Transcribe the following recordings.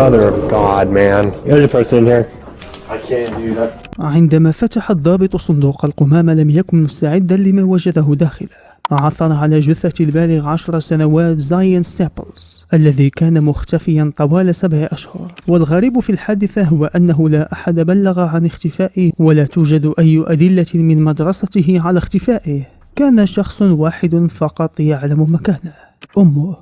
Mother of God, man. There's a person in here. I can't do that. عندما فتح الضابط صندوق القمامة لم يكن مستعدا لما وجده داخله. عثر على جثة البالغ 10 سنوات زاين ستابلز الذي كان مختفيا طوال 7 أشهر. والغريب في الحادثة هو أنه لا أحد بلغ عن اختفائه ولا توجد أي أدلة من مدرسته على اختفائه. كان شخص واحد فقط يعلم مكانه، أمه.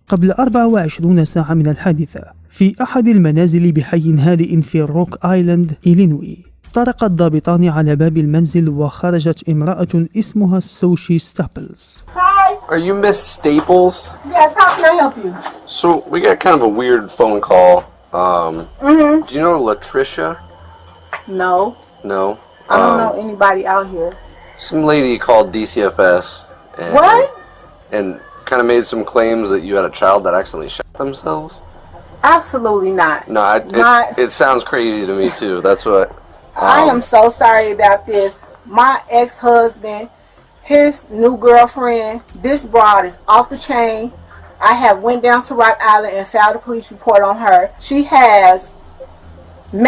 قبل 24 ساعة من الحادثة في أحد المنازل بحي هادئ في روك آيلاند إلينوي، طرق الضابطان على باب المنزل وخرجت امرأة اسمها سوشي ستابلز. Hi. Are you Miss Staples? Yes, how can I help you? So we got kind of a weird phone call. Do you know Latricia? No. No. I don't know anybody out here. Some lady called DCFS. And, What? And kind of made some claims that you had a child that accidentally shot themselves. Absolutely not. No, it sounds crazy to me too. That's what. I am so sorry about this. My ex-husband, his new girlfriend, this broad is off the chain. I have went down to Rock Island and filed a police report on her. She has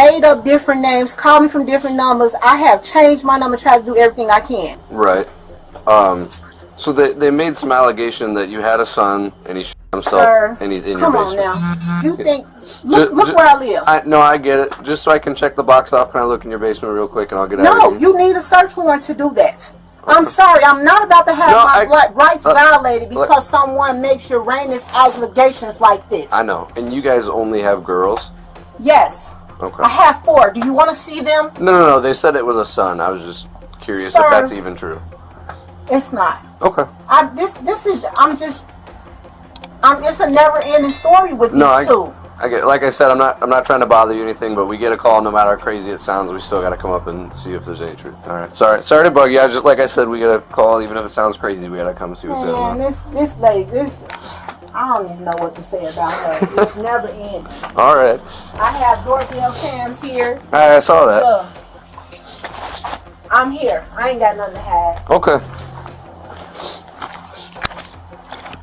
made up different names, called me from different numbers. I have changed my number, tried to do everything I can. Right. So they made some allegation that you had a son and he shot himself. Sir, and he's in come your on basement. now. You think? Look where I live. No, I get it. Just so I can check the box off, can I look in your basement real quick and I'll get out of No, here? you need a search warrant to do that. I'm sorry, I'm not about to have my rights violated because someone makes your heinous allegations like this. I know. And you guys only have girls? Yes. Okay. I have 4. Do you want to see them? No. They said it was a son. I was just curious if that's even true. It's not. Okay. It's a never-ending story with these two. I get. Like I said, I'm not trying to bother you or anything, but we get a call. No matter how crazy it sounds, we still got to come up and see if there's any truth. All right. Sorry to bug you. I just, like I said, we get a call. Even if it sounds crazy, we got to come see what's going on. Man, this lady, I don't even know what to say about her. It's never ending. All right. I have doorbell cams here. I saw that. So, I'm here. I ain't got nothing to hide. Okay.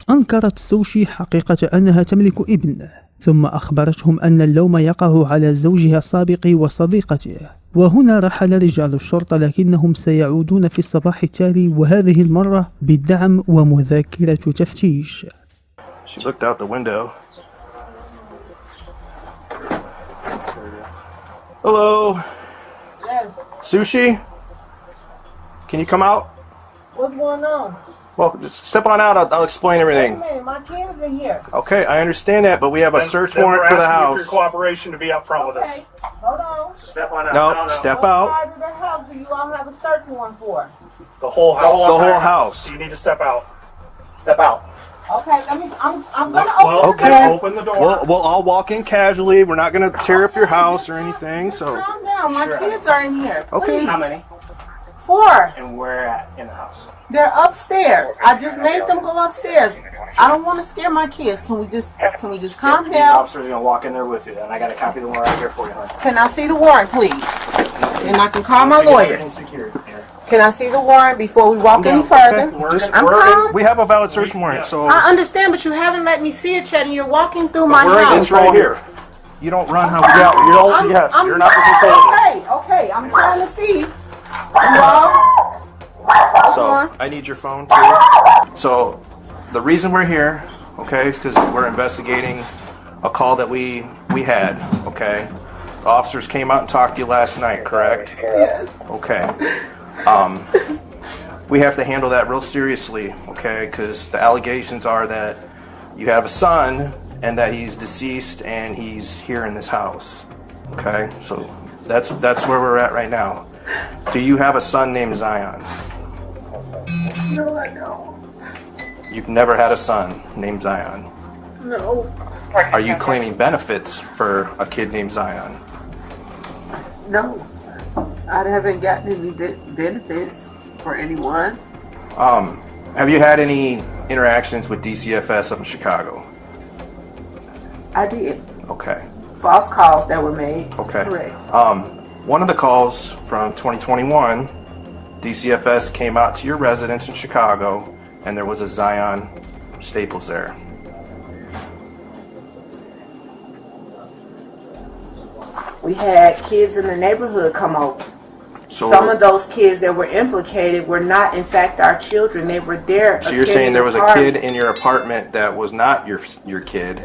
أنكرت سوشي حقيقة أنها تملك ابن، ثم أخبرتهم أن اللوم يقع على زوجها السابق وصديقته. وهنا رحل رجال الشرطة لكنهم سيعودون في الصباح التالي وهذه المرة بالدعم ومذكرة تفتيش. She looked out the window. Hello. Yes. Sushi? Can you come out? What's going on? Well, just step on out. I'll explain everything. Wait a minute, my kid's in here. Okay, I understand that, but we have a search warrant for the house. We're asking you for your cooperation to be up front with us. Hold on. So step on out. No, step What out. part of the house do you all have a search warrant for? The whole house. The whole house. You need to step out. Step out. Okay, I'm gonna open Well, the door. open the door. We'll all walk in casually. We're not going to tear up your house or anything. So Calm down, my kids are in here. Okay. Please. How many? 4. And where at in the house? They're upstairs. I just made them go upstairs. I don't want to scare my kids. Can we just calm These down? officers are gonna walk in there with you, and I got a copy of the warrant right here for you, honey. Can I see the warrant, please? And I can call my lawyer. Can I see the warrant before we walk any further? I'm calm. we have a valid search warrant. So I understand, but you haven't let me see it yet, and you're walking through my house. it's right here. You don't run how we You're not the control of this. Okay. I'm trying to see. You all? So I need your phone too. So the reason we're here, okay, is because we're investigating a call that we had. Okay, the officers came out and talked to you last night, correct? Yes. Okay. We have to handle that real seriously, okay? Because the allegations are that you have a son and that he's deceased and he's here in this house. Okay, so that's where we're at right now. Do you have a son named Zion? No, I don't. You've never had a son named Zion? No. Are you claiming benefits for a kid named Zion? No. I haven't gotten any benefits for anyone. Have you had any interactions with DCFS up in Chicago? I did. Okay. False calls that were made. Okay. Correct. One of the calls from 2021, DCFS came out to your residence in Chicago, and there was a Zion Staples there. We had kids in the neighborhood come over. So, Some of those kids that were implicated were not, in fact, our children. They were there. so you're saying there was a kid in your apartment that was not your kid,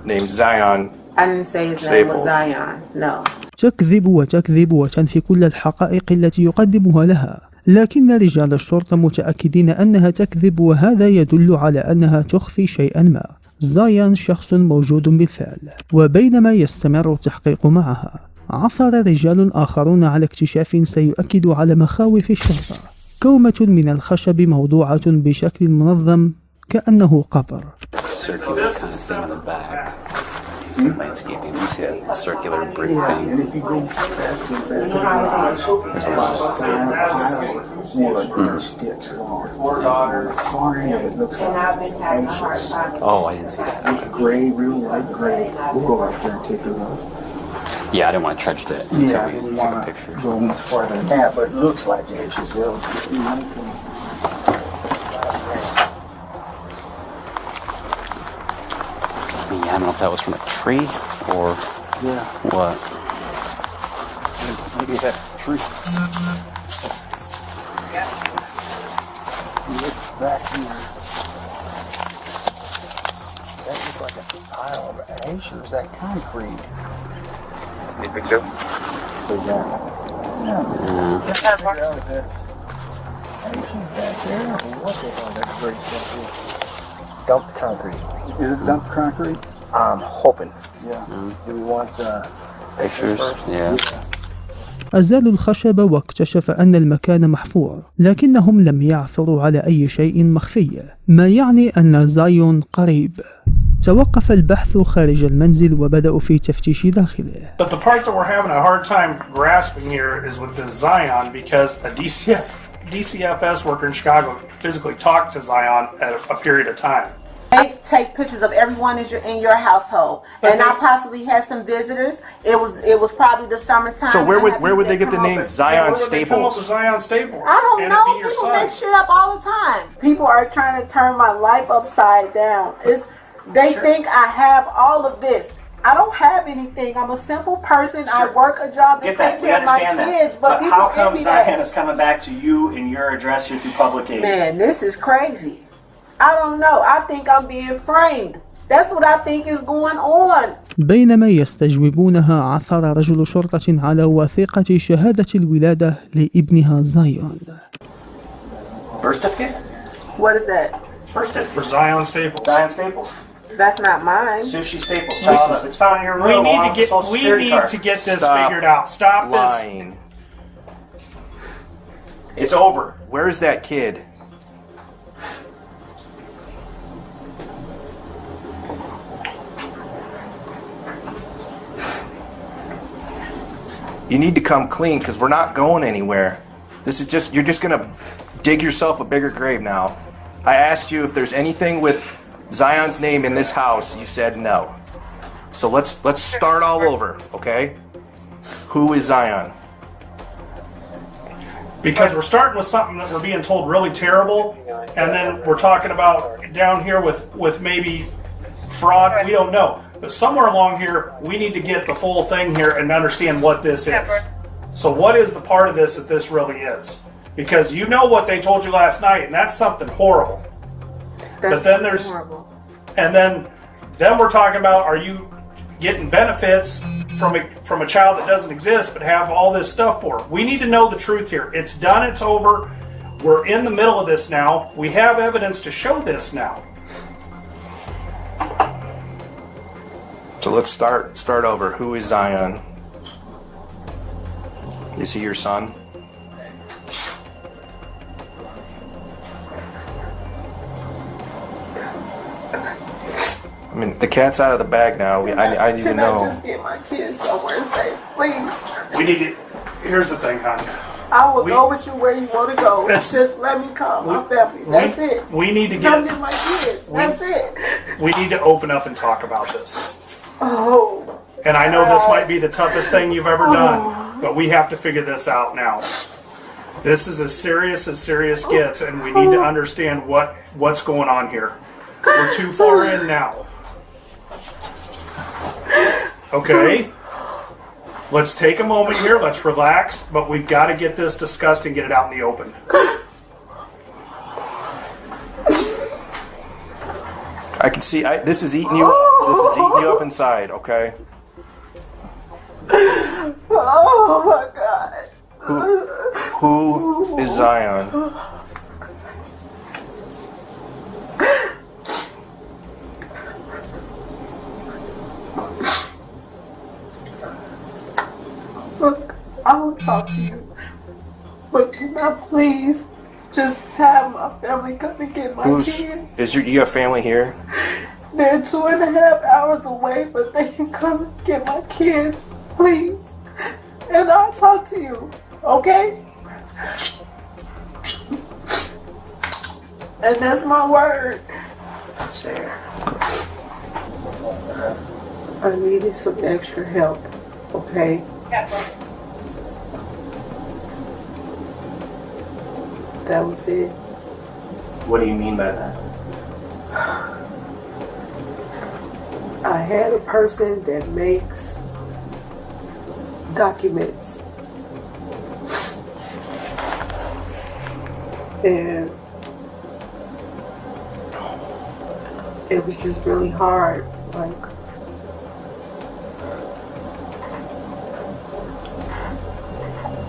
named Zion. I didn't say his name was Staples. Zion. No. تكذب وتكذب وتنفي كل الحقائق التي يقدمها لها، لكن رجال الشرطة متأكدين أنها تكذب، وهذا يدل على أنها تخفي شيئا ما. زايان شخص موجود بالفعل، وبينما يستمر التحقيق معها عثر رجال آخرون على اكتشاف سيؤكد على مخاوف الشرطة. كومة من الخشب موضوعة بشكل منظم كأنه قبر. Circular kind of thing in the back. Landscaping. You see that circular brick thing? And if you go back to the back of the garage, There's a lot of wood sticks long. The far end of it looks like ashes. Oh, I didn't see that. Gray, real light gray. We'll go out there and take a look. Yeah, I didn't want to trudge that until we didn't took a want picture. to go much farther than that, but it looks like ashes. Yeah, I don't know if that was from a tree or what. Maybe that's the tree. Look back here. That looks like a pile of ash, or is that concrete? Dumped concrete. Is it dumped concrete? I'm hoping. Yeah. Do we want Pictures? Yeah. أزالوا الخشب واكتشف أن المكان محفور، لكنهم لم يعثروا على أي شيء مخفي، ما يعني أن زايون قريب. توقف البحث خارج المنزل وبدأوا في تفتيش داخله. But the part that we're having a hard time grasping here is with this Zion, because a DCFS worker in Chicago physically talked to Zion at a period of time. They take pictures of everyone in your household, and I possibly had some visitors. It was probably the summertime. So where would they get the name Zion Staples? Zion Staples. I don't and know. It be your People son. make shit up all the time. People are trying to turn my life upside down. They think I have all of this. I don't have anything. I'm a simple person. Sure. I work a job to Get take that. We care of my understand kids, that. but people how come envy Zion that. is coming back to you in your address here through public aid? Man, this is crazy. I don't know. I think I'm being framed. That's what I think is going on. بينما يستجوبونها عثر رجل شرطة على وثيقة شهادة الولادة لابنها زايون. Birth certificate? What is that? Birth certificate for Zion Staples. Zion Staples. That's not mine. Sushi Staples. Child. It's found in your room. We need to get this figured out. Stop lying. This. It's over. Where is that kid? You need to come clean because we're not going anywhere. This is just, you're just going to dig yourself a bigger grave now. I asked you if there's anything with Zion's name in this house. You said no. So let's start all over, okay? Who is Zion? Because we're starting with something that we're being told really terrible, and then we're talking about down here with maybe fraud. We don't know. But somewhere along here, we need to get the full thing here and understand what this is. So what is the part of this that this really is? Because you know what they told you last night, and that's something horrible. But then there's, horrible. and then we're talking about, are you getting benefits from a child that doesn't exist but have all this stuff for it? We need to know the truth here. It's done. It's over. We're in the middle of this now. We have evidence to show this now. So let's start over. Who is Zion? Is he your son? I mean, the cat's out of the bag now. I need to know. Can I just get my kids somewhere safe, please? We need to. Here's the thing, honey. I will go with you where you want to go. Just let me come, my family. That's it. We need to Come get my kids. That's it. We need to open up and talk about this. Oh. And I know this might be the toughest thing you've ever done, but we have to figure this out now. This is as serious gets, and we need to understand what's going on here. We're too far in now. Okay? Let's take a moment here. Let's relax. But we've got to get this discussed and get it out in the open. I can see. This is eating you up. This is eating you up inside. Okay. Oh my God. Who is Zion? Look, I will talk to you, but can I please just have my family come and get my kids? You have family here? They're 2.5 hours away, but they can come and get my kids, please. And I'll talk to you, okay? And that's my word. Sarah, I needed some extra help, okay? That was it. What do you mean by that? I had a person that makes documents, and it was just really hard. Like,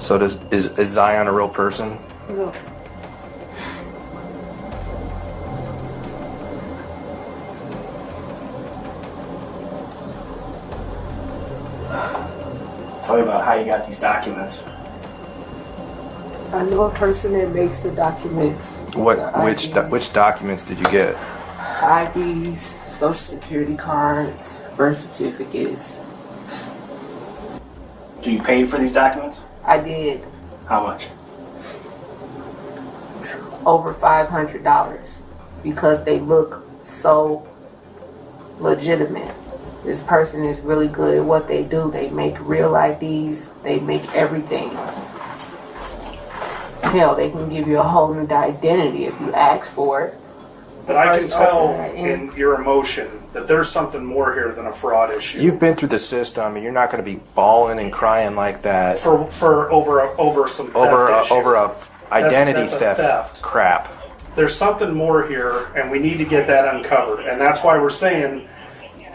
So is Zion a real person? you know, Tell me about how you got these documents. I know a person that makes the documents. Which documents did you get? IDs, social security cards, birth certificates. Do you pay for these documents? I did How much? over $500 because they look so legitimate. This person is really good at what they do. They make real IDs. They make everything. Hell, they can give you a whole new identity if you ask for it. But I can tell in your emotion that there's something more here than a fraud issue. You've been through the system, and you're not going to be bawling and crying like that for over some theft issue. over a identity That's a theft crap. There's something more here, and we need to get that uncovered. And that's why we're saying,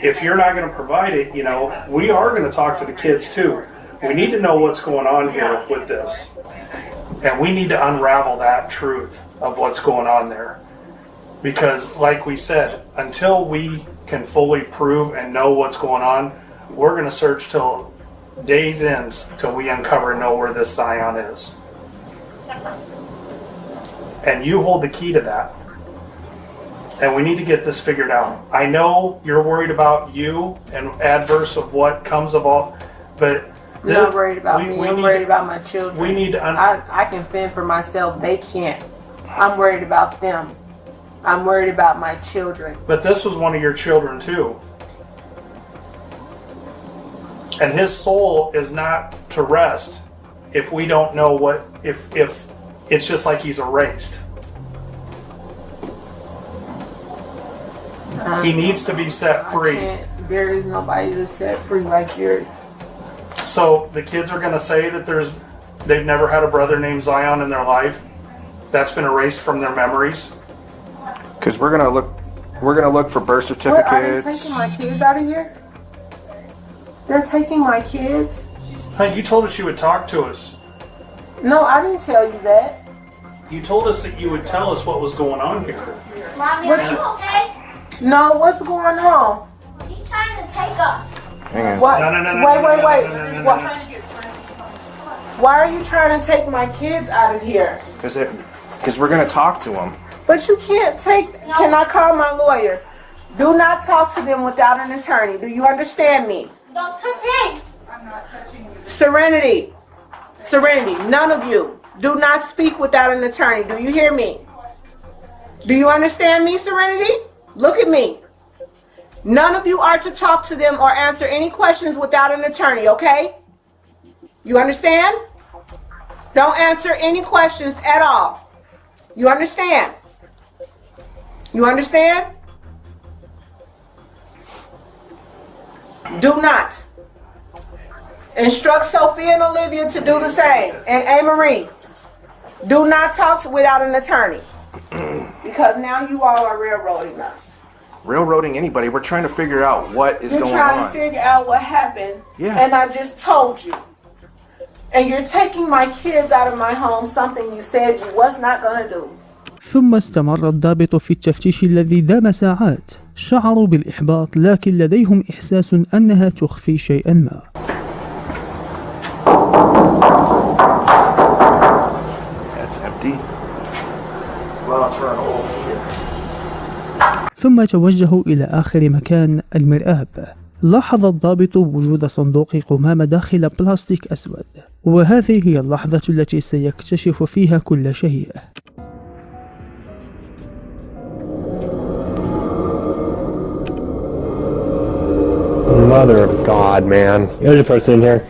if you're not going to provide it, we are going to talk to the kids too. We need to know what's going on here with this. And we need to unravel that truth of what's going on there. Because, like we said, until we can fully prove and know what's going on, we're going to search till days ends till we uncover and know where this Zion is. And you hold the key to that. And we need to get this figured out. I know you're worried about you and adverse of what comes of all, but I'm not worried about me. I'm worried about my children. We need to. I can fend for myself. They can't. I'm worried about them. I'm worried about my children. But this was one of your children too. And his soul is not to rest if we don't know what, if it's just like he's erased. He needs to be set free. There is nobody to set free like you. So the kids are going to say that they've never had a brother named Zion in their life. That's been erased from their memories. Because we're gonna look for birth certificates. What, are they taking my kids out of here? They're taking my kids? Hey, you told us you would talk to us. No, I didn't tell you that. You told us that you would tell us what was going on here. Mommy, What are you- you okay? No, what's going on? She's trying to take us. Hang on. What? No. Wait. What? Why are you trying to take my kids out of here? Because we're gonna talk to them. But you can't take. No. Can I call my lawyer? Do not talk to them without an attorney. Do you understand me? Don't touch him. Serenity. None of you. Do not speak without an attorney. Do you hear me? Do you understand me, Serenity? Look at me. None of you are to talk to them or answer any questions without an attorney, okay? You understand? Don't answer any questions at all. You understand? You understand? Do not. Instruct Sophia and Olivia to do the same. And Amarie, do not talk without an attorney. Because now you all are railroading us. Railroading anybody. We're trying to figure out what is going on. You're trying to figure out what happened. Yeah. And I just told you. And you're taking my kids out of my home, something you said you was not going to do. ثم استمر الضابط في التفتيش الذي دام ساعات. شعروا بالإحباط لكن لديهم إحساس أنها تخفي شيئا ما. That's empty. ثم توجهوا إلى آخر مكان، المرآب. لاحظ الضابط وجود صندوق قمامة داخل بلاستيك أسود، وهذه هي اللحظة التي سيكتشف فيها كل شيء. Mother of God, man. There's a person in here.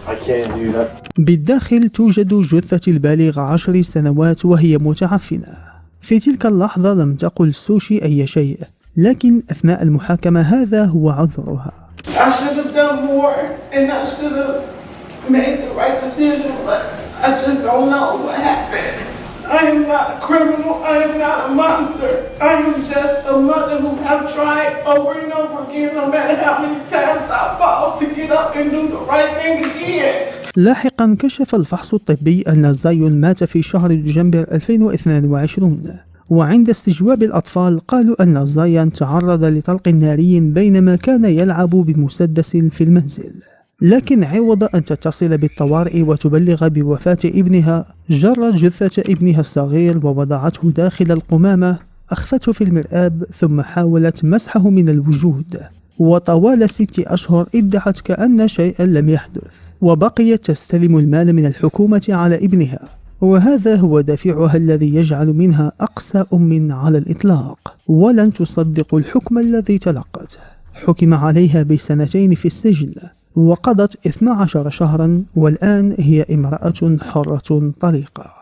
I can't do that. بالداخل توجد جثة البالغ 10 سنوات وهي متعفنة. في تلك اللحظة لم تقل سوشي أي شيء، لكن أثناء المحاكمة هذا هو عذرها. I should have done more and I should have made the right decision, but I just don't know what happened. I am not a criminal. I am not a monster. I am just a mother who have tried over and over again, no matter how many times I fall, to get up and do the right thing again. لاحقا كشف الفحص الطبي أن زايون مات في شهر دجنبر 2022، وعند استجواب الأطفال قالوا أن زايون تعرض لطلق ناري بينما كان يلعب بمسدس في المنزل. لكن عوض أن تتصل بالطوارئ وتبلغ بوفاة ابنها، جرت جثة ابنها الصغير ووضعته داخل القمامة، أخفته في المرآب ثم حاولت مسحه من الوجود. وطوال 6 أشهر ادعت كأن شيئا لم يحدث، وبقيت تستلم المال من الحكومة على ابنها، وهذا هو دافعها الذي يجعل منها أقسى أم على الإطلاق. ولن تصدق الحكم الذي تلقته. حكم عليها ب2 في السجن، وقضت 12 شهرا، والآن هي امرأة حرة طليقة.